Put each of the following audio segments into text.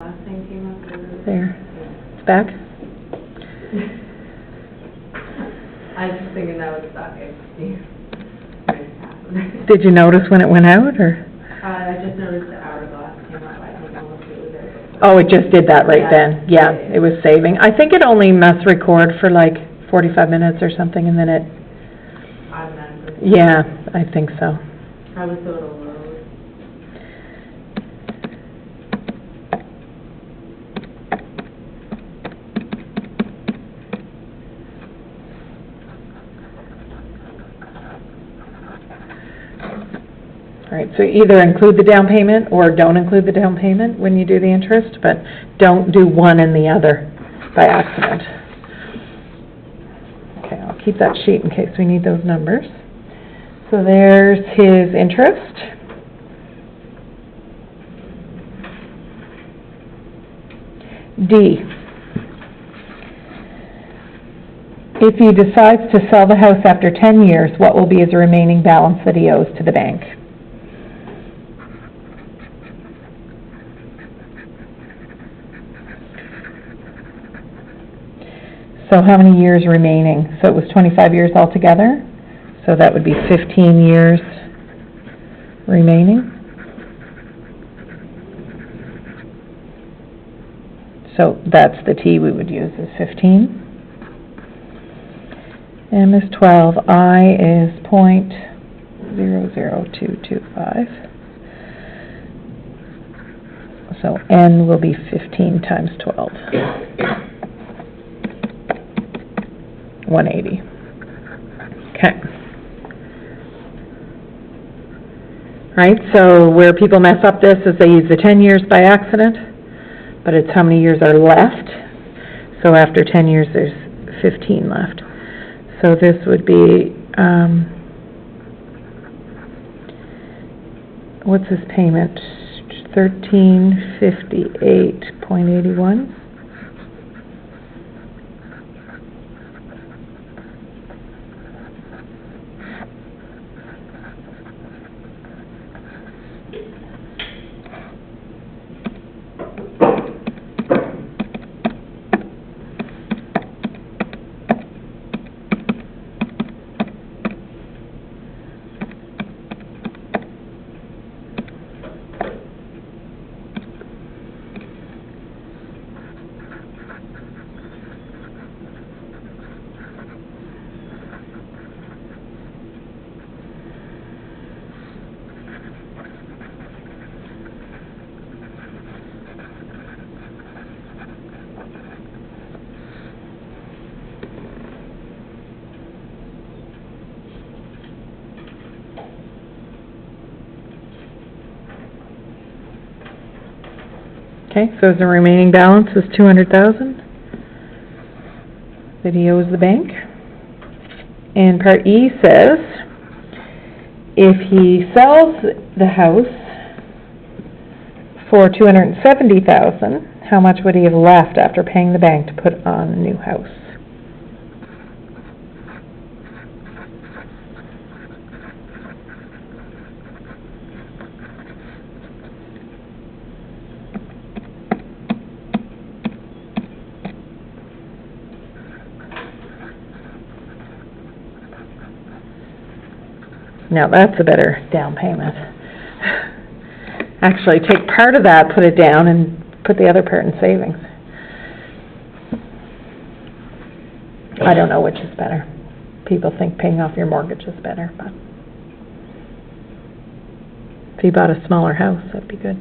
Last thing came up. There. It's back? I was just thinking that was stuck. Did you notice when it went out, or? I just noticed the hourglass came up. I don't know if it was there. Oh, it just did that right Yeah. then. Yeah, it was saving. I think it only must record for like 45 minutes or something, and then it, Automatically. yeah, I think so. Probably so it'll load. All right, so either include the down payment or don't include the down payment when you do the interest, but don't do one and the other by accident. Okay, I'll keep that sheet in case we need those numbers. So there's his interest. D. If he decides to sell the house after 10 years, what will be his remaining balance that he owes to the bank? So how many years remaining? So it was 25 years altogether, so that would be 15 years remaining. So that's the T we would use, is 15. M is 12, I is 0.00225. So N will be 15 times 12. 180. Okay. Right, so where people mess up this is they use the 10 years by accident, but it's how many years are left. So after 10 years, there's 15 left. So this would be, what's his payment? 1358.81. Okay, so the remaining balance is 200,000 that he owes the bank. And part E says, if he sells the house for 270,000, how much would he have left after paying the bank to put on a new house? Now that's a better down payment. Actually, take part of that, put it down, and put the other part in savings. I don't know which is better. People think paying off your mortgage is better, but if you bought a smaller house, that'd be good.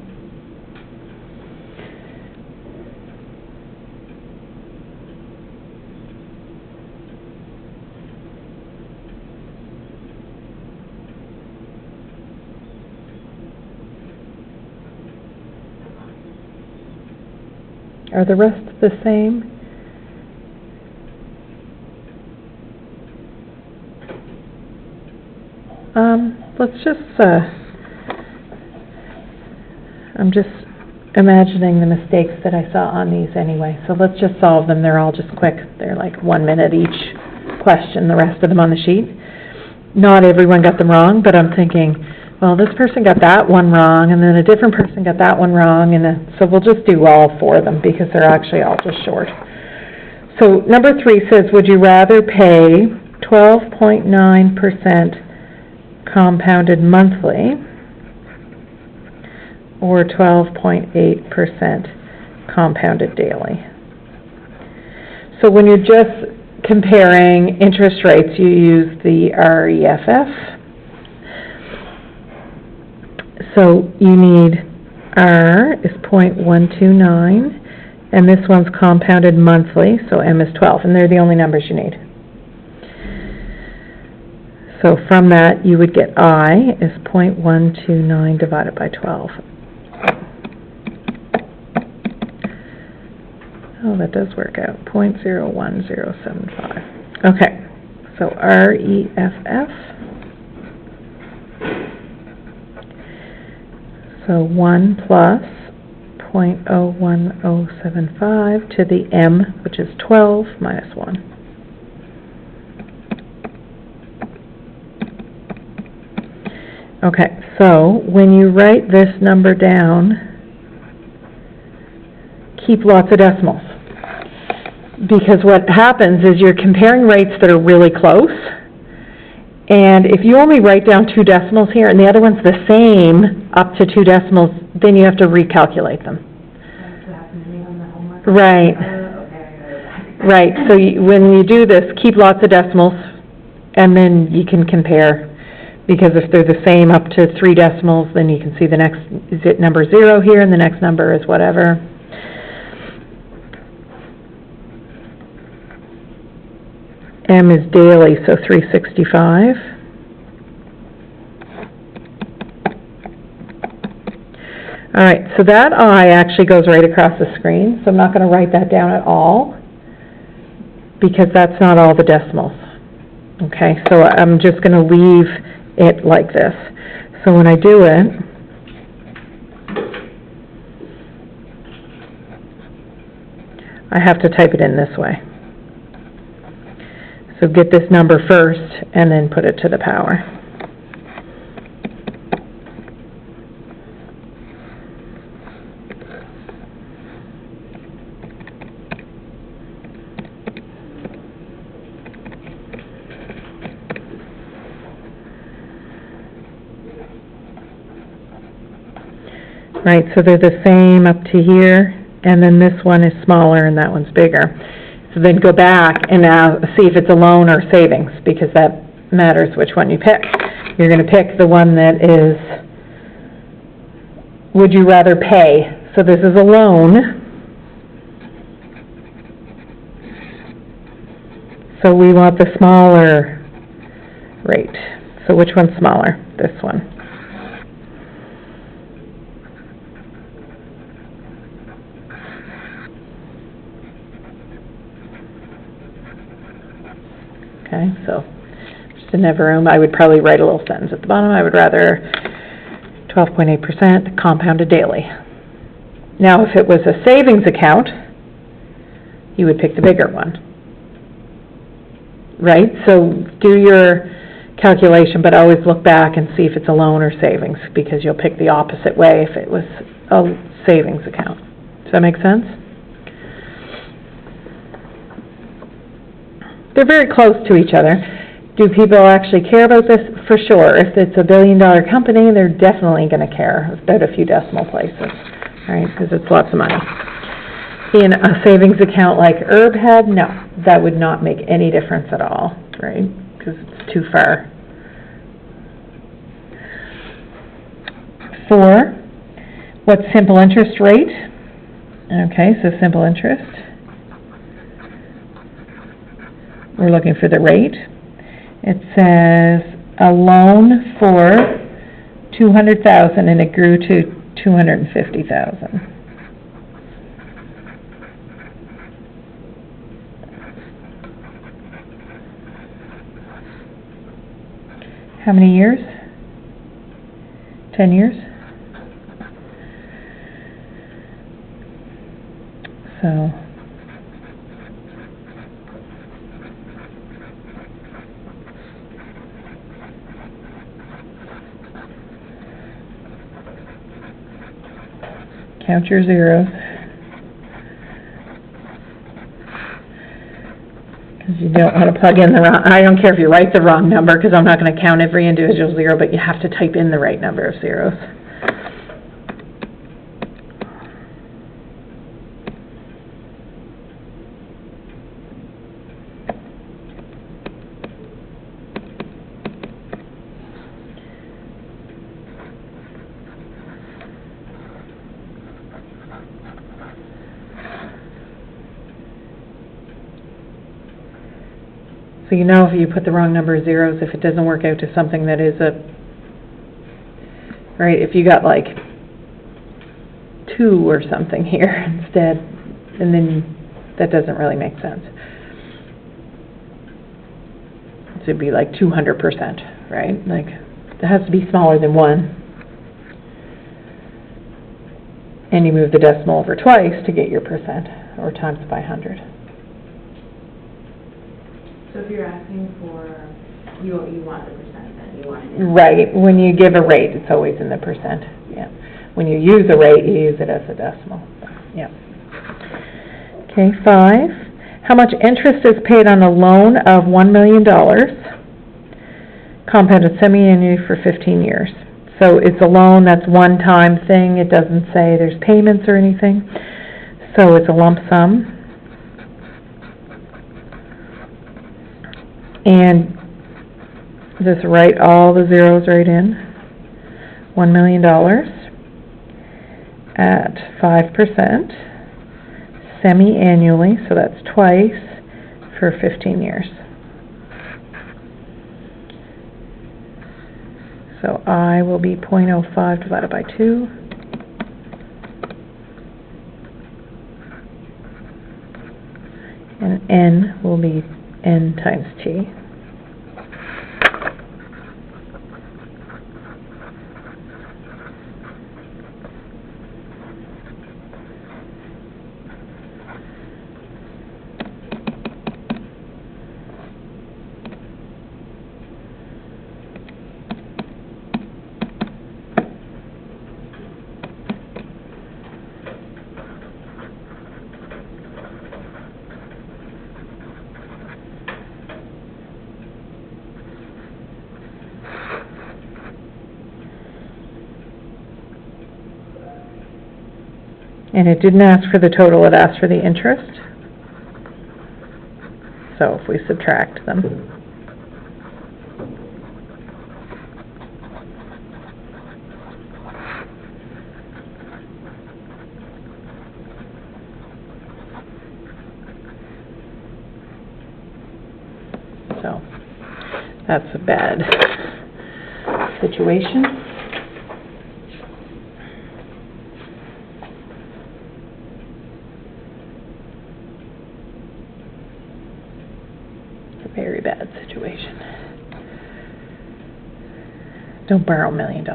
Are the rest the same? Let's just, I'm just imagining the mistakes that I saw on these anyway. So let's just solve them. They're all just quick. They're like 1 minute each question, the rest of them on the sheet. Not everyone got them wrong, but I'm thinking well, this person got that one wrong, and then a different person got that one wrong, and then, so we'll just do all four of them, because they're actually all just short. So, number 3 says, would you rather pay 12.9% compounded monthly, or 12.8% compounded daily? So when you're just comparing interest rates, you use the REFF. So you need R is 0.129, and this one's compounded monthly, so M is 12, and they're the only numbers you need. So from that, you would get I is 0.129 divided by 12. Oh, that does work out, 0.01075. Okay, so REFF. So 1 plus 0.01075 to the M, which is 12, minus 1. Okay, so when you write this number down, keep lots of decimals. Because what happens is you're comparing rates that are really close, and if you only write down 2 decimals here and the other one's the same up to 2 decimals, then you have to recalculate them. That's what happened to me on the homework. Right. Okay. Right, so when you do this, keep lots of decimals, and then you can compare. Because if they're the same up to 3 decimals, then you can see the next number 0 here, and the next number is whatever. M is daily, so 365. All right, so that I actually goes right across the screen, so I'm not going to write that down at all, because that's not all the decimals. Okay, so I'm just going to leave it like this. So when I do it, I have to type it in this way. So get this number first, and then put it to the power. Right, so they're the same up to here, and then this one is smaller and that one's bigger. So then go back and now see if it's a loan or savings, because that matters which one you pick. You're going to pick the one that is, would you rather pay? So this is a loan. So we want the smaller rate. So which one's smaller? This one. Okay, so just in every room, I would probably write a little sentence at the bottom. I would rather 12.8% compounded daily. Now, if it was a savings account, you would pick the bigger one. Right? So do your calculation, but always look back and see if it's a loan or savings, because you'll pick the opposite way if it was a savings account. Does that make sense? They're very close to each other. Do people actually care about this? For sure. If it's a billion-dollar company, they're definitely going to care about a few decimal places, right? Because it's lots of money. In a savings account like Herb had, no, that would not make any difference at all, right? Because it's too far. 4, what's simple interest rate? Okay, so simple interest. We're looking for the rate. It says a loan for $200,000 and it grew to $250,000. How many years? 10 years? So Count your zeros. Because you don't want to plug in the wrong, I don't care if you write the wrong number, because I'm not going to count every individual zero, but you have to type in the right number of zeros. So you know if you put the wrong number of zeros, if it doesn't work out to something that is right, if you got like 2 or something here instead, and then that doesn't really make sense. So it'd be like 200%, right? Like, it has to be smaller than 1. And you move the decimal over twice to get your percent, or times by 100. So if you're asking for, you want the percent, then you want it in. Right, when you give a rate, it's always in the percent, yeah. When you use a rate, you use it as a decimal, yeah. Okay, 5. How much interest is paid on a loan of $1 million, compounded semi-annually for 15 years? So it's a loan that's one-time thing, it doesn't say there's payments or anything, so it's a lump sum. And just write all the zeros right in. $1 million at 5%, semi-annually, so that's twice for 15 years. So I will be 0.05 divided by 2. And N will be N times T. And it didn't ask for the total, it asked for the interest. So if we subtract them. So that's a bad situation. Very bad situation. Don't borrow $1 million.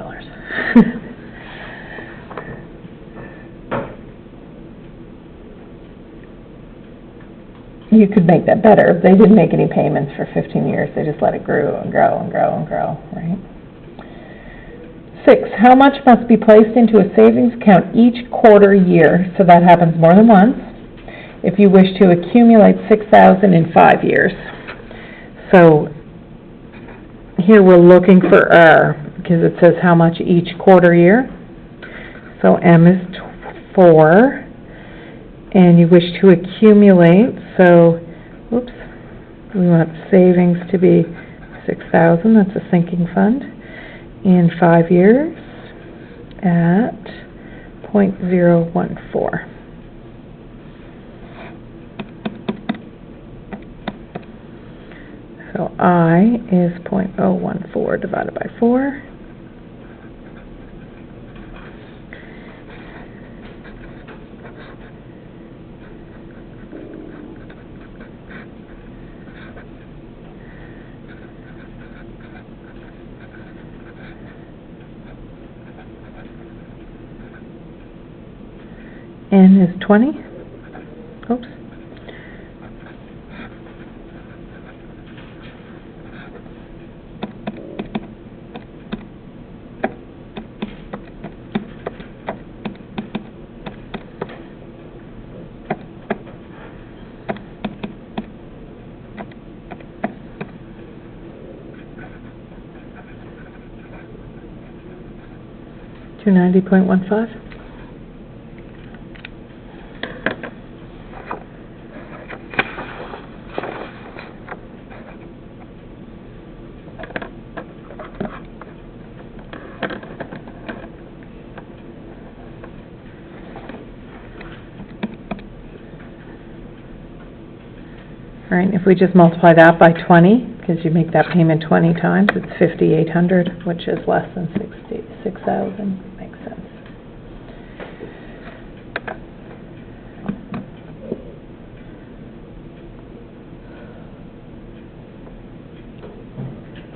You could make that better. They didn't make any payments for 15 years. They just let it grow and grow and grow and grow, right? 6, how much must be placed into a savings account each quarter year? So that happens more than once. If you wish to accumulate $6,000 in 5 years. So here we're looking for R, because it says how much each quarter year. So M is 4, and you wish to accumulate, so, whoops, we want savings to be 6,000, that's a sinking fund, in 5 years at 0.014. So I is 0.014 divided by 4. N is 20. Oops. 290.15. All right, if we just multiply that by 20, because you make that payment 20 times, it's 5,800, which is less than 6,000. Makes sense.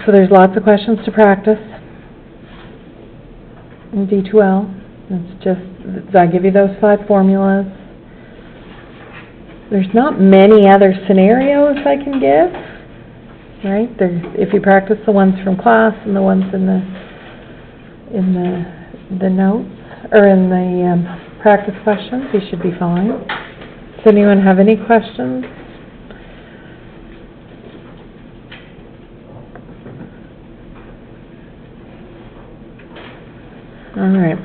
So there's lots of questions to practice in D2L. It's just, I give you those 5 formulas. There's not many other scenarios I can give, right? If you practice the ones from class and the ones in the notes, or in the practice questions, you should be fine. Does anyone have any questions? All right.